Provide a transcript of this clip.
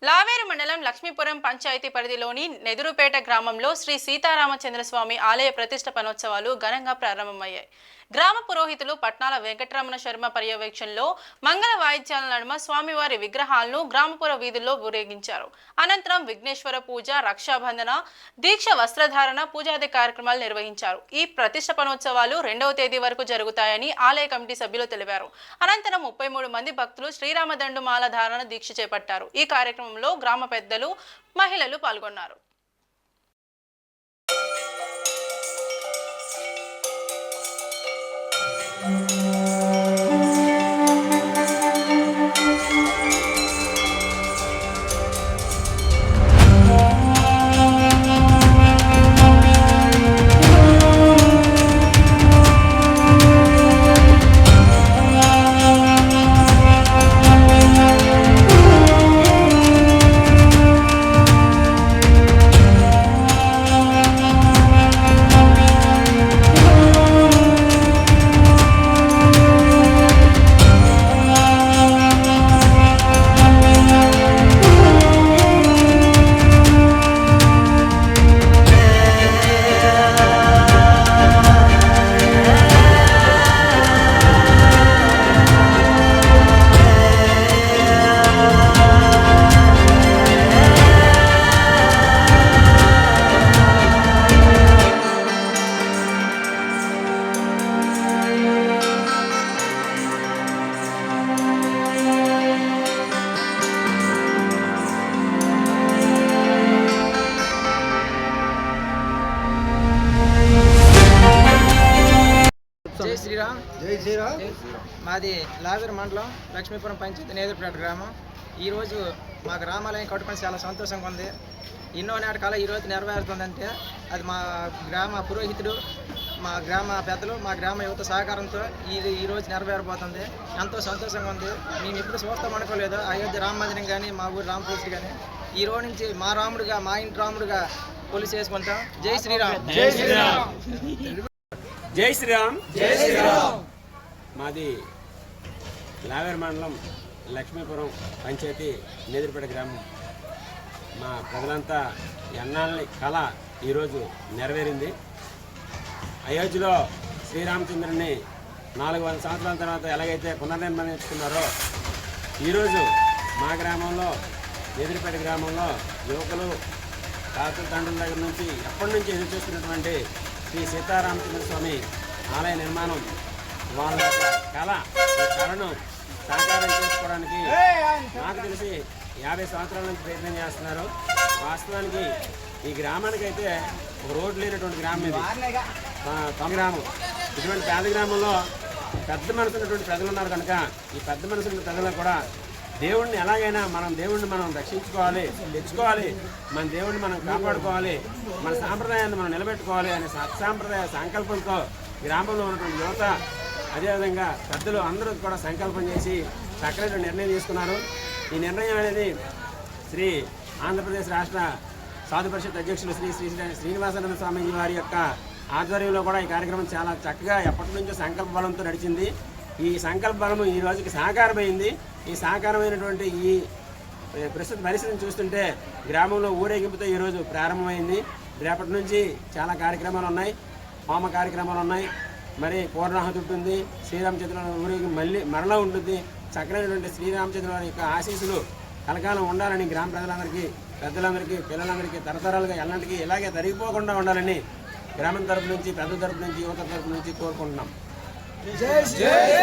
లావేరు మండలం లక్ష్మీపురం పంచాయతీ పరిధిలోని నెదురుపేట గ్రామంలో శ్రీ సీతారామచంద్రస్వామి ఆలయ ప్రతిష్ఠాపనోత్సవాలు ఘనంగా ప్రారంభమయ్యాయి. గ్రామ పురోహితులు పట్నాల వెంకటరమణ శర్మ పర్యవేక్షణలో మంగళ వాయిద్యాల నడుమ స్వామివారి విగ్రహాలను గ్రామపుర వీధుల్లో ఊరేగించారు. అనంతరం విఘ్నేశ్వర పూజ, రక్షాబంధన, దీక్ష వస్త్రధారణ, పూజాది కార్యక్రమాలు నిర్వహించారు. ఈ ప్రతిష్ఠాపనోత్సవాలు 2వ తేదీ వరకు జరుగుతాయని ఆలయ కమిటీ సభ్యులు తెలిపారు. అనంతరం 33 మంది భక్తులు శ్రీరామదండు మాల ధారణ దీక్ష చేపట్టారు. ఈ కార్యక్రమంలో గ్రామ పెద్దలు, మహిళలు పాల్గొన్నారు. జై శ్రీరామ్. జై శ్రీరామ్. మాది లావేరు మండలం లక్ష్మీపురం పంచాయతీ నేదురుపేట గ్రామం. ఈరోజు మా గ్రామాలయం కట్టుకొని చాలా సంతోషంగా ఉంది. ఎన్నో నాటకాలు ఈరోజు నెరవేరుతుందంటే అది మా గ్రామ పురోహితుడు, మా గ్రామ పెద్దలు, మా గ్రామ యువత సహకారంతో ఈరోజు నెరవేరబోతుంది. ఎంతో సంతోషంగా ఉంది. మేము ఎప్పుడు చూస్తాం అనుకోలేదు. అయోధ్య రామ మందిరం కానీ, మా ఊరు రామపూర్తి కానీ ఈ రోజు నుంచి మా రాముడుగా, మా ఇంటి రాముడుగా కొలిసి చేసుకుంటాం. జై శ్రీరామ్. జై శ్రీరామ్. జై శ్రీరామ్. జై శ్రీరామ్. మాది లావేరు మండలం లక్ష్మీపురం పంచాయతీ నేదురుపేట గ్రామం. మా ప్రజలంతా ఎన్నాళ్ళని కళ ఈరోజు నెరవేరింది. అయోధ్యలో శ్రీరామచంద్రుని 400 సంవత్సరాల తర్వాత ఎలాగైతే పునర్నిర్మాణించుకున్నారో ఈరోజు మా గ్రామంలో నేదురుపేట గ్రామంలో యువకులు, తాతల తండ్రుల దగ్గర నుంచి ఎప్పటి నుంచి ఎదురు చూస్తున్నటువంటి శ్రీ సీతారామచంద్ర స్వామి ఆలయ నిర్మాణం వాళ్ళ కళను సాకారం చేసుకోవడానికి నాకు తెలిసి 50 సంవత్సరాల నుంచి ప్రయత్నం చేస్తున్నారు. వాస్తవానికి ఈ గ్రామానికి అయితే ఒక రోడ్డు లేనటువంటి గ్రామం ఇది. గ్రామం ఇటువంటి పేద గ్రామంలో పెద్ద మనసు ఉన్నటువంటి ప్రజలు ఉన్నారు కనుక ఈ పెద్ద మనసు ఉన్న ప్రజలకు కూడా దేవుడిని ఎలాగైనా మనం రక్షించుకోవాలి, తెచ్చుకోవాలి, మన దేవుడిని మనం కాపాడుకోవాలి, మన సాంప్రదాయాన్ని మనం నిలబెట్టుకోవాలి అనే సత్సాంప్రదాయ సంకల్పంతో గ్రామంలో ఉన్నటువంటి యువత, అదేవిధంగా పెద్దలు అందరూ కూడా సంకల్పం చేసి చక్కటి నిర్ణయం తీసుకున్నారు. ఈ నిర్ణయం అనేది శ్రీ ఆంధ్రప్రదేశ్ రాష్ట్ర సాధు పరిషత్ అధ్యక్షులు శ్రీ శ్రీనివాసానంద స్వామీజీ వారి యొక్క ఆధ్వర్యంలో కూడా ఈ కార్యక్రమం చాలా చక్కగా ఎప్పటి నుంచో సంకల్ప బలంతో నడిచింది. ఈ సంకల్ప బలము ఈ రోజుకి సాకారమైంది. ఈ సాకారమైనటువంటి ఈ ప్రస్తుత పరిస్థితిని చూస్తుంటే గ్రామంలో ఊరేగింపుతో ఈరోజు ప్రారంభమైంది. రేపటి నుంచి చాలా కార్యక్రమాలు ఉన్నాయి, హోమ కార్యక్రమాలు ఉన్నాయి, మరి పూర్ణాహుతి ఉంటుంది, శ్రీరామచంద్ర ఊరేగి మరలా ఉంటుంది. చక్కనైనటువంటి శ్రీరామచంద్ర వారి యొక్క ఆశీస్సులు కలకాలం ఉండాలని గ్రామ ప్రజలందరికీ, పెద్దలందరికీ, పిల్లలందరికీ తరతరాలుగా ఎలాంటికి ఇలాగే తరిగిపోకుండా ఉండాలని గ్రామం తరపు నుంచి, పెద్ద తరపు నుంచి, యువత తరపు నుంచి కోరుకుంటున్నాం.